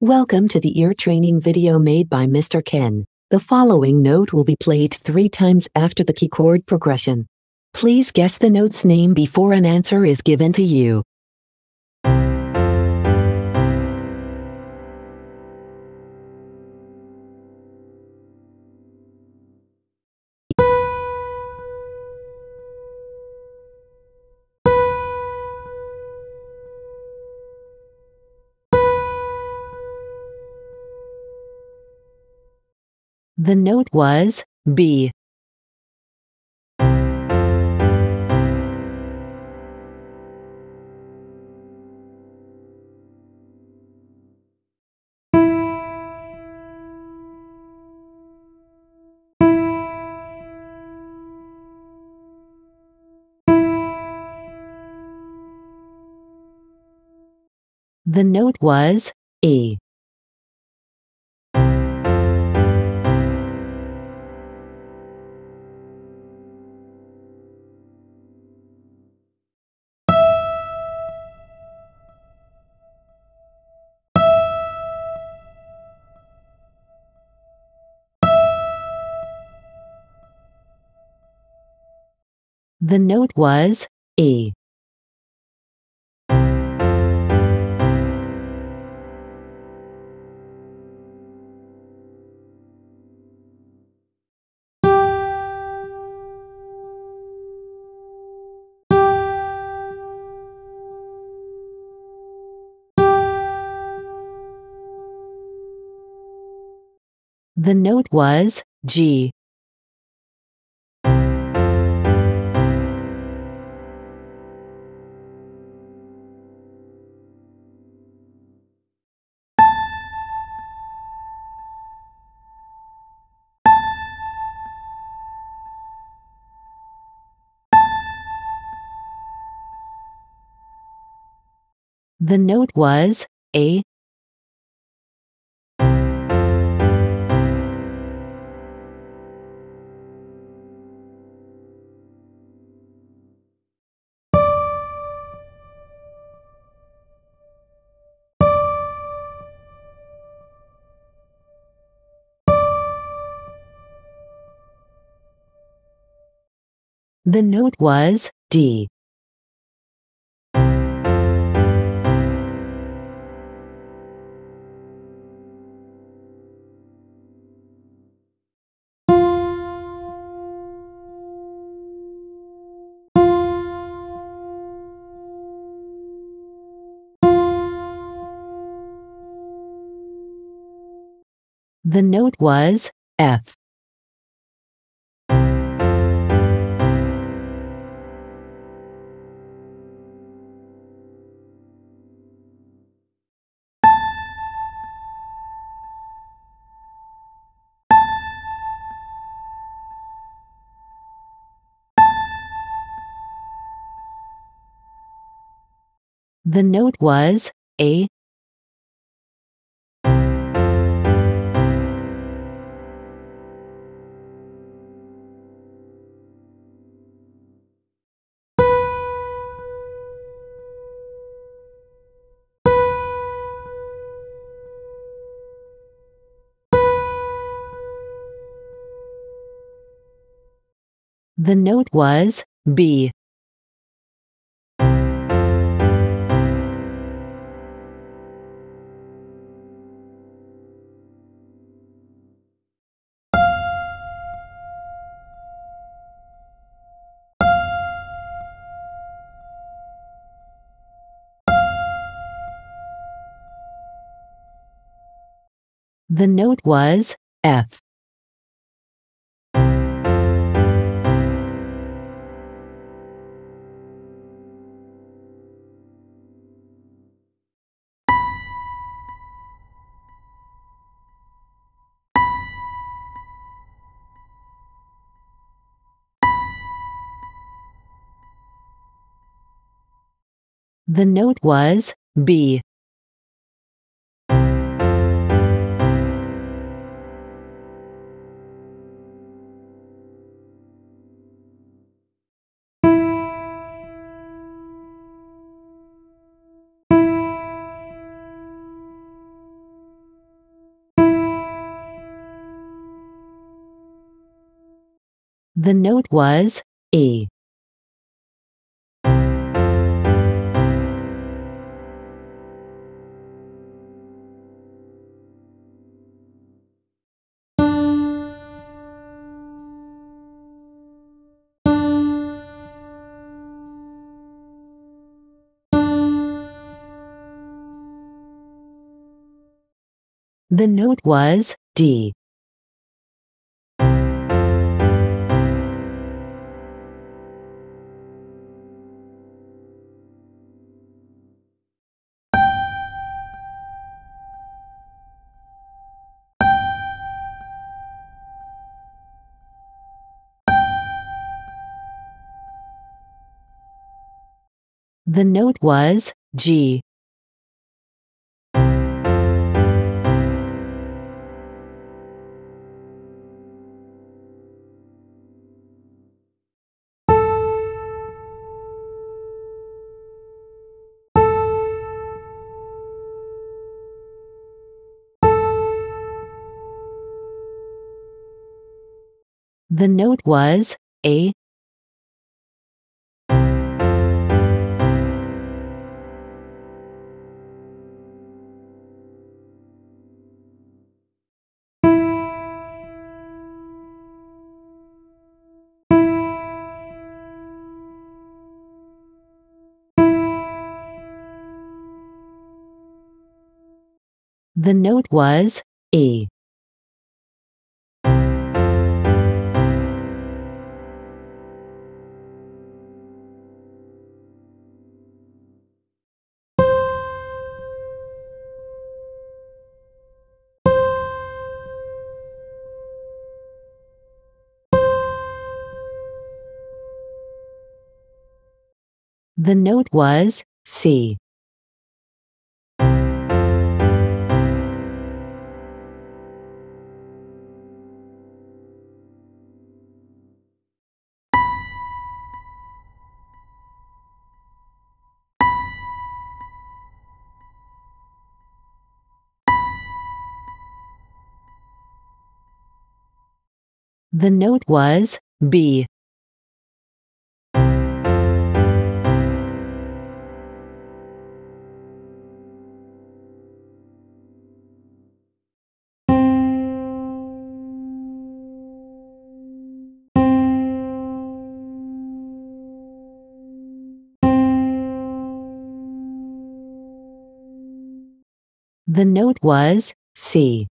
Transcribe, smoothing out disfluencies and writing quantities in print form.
Welcome to the ear training video made by Mr. Ken. The following note will be played 3 times after the key chord progression. Please guess the note's name before an answer is given to you. The note was B. The note was E. The note was E. The note was G. The note was A. The note was D. The note was F. The note was A. The note was B. The note was F. The note was B. The note was E. The note was D. The note was G. The note was A. The note was E. The note was C. The note was B. The note was C.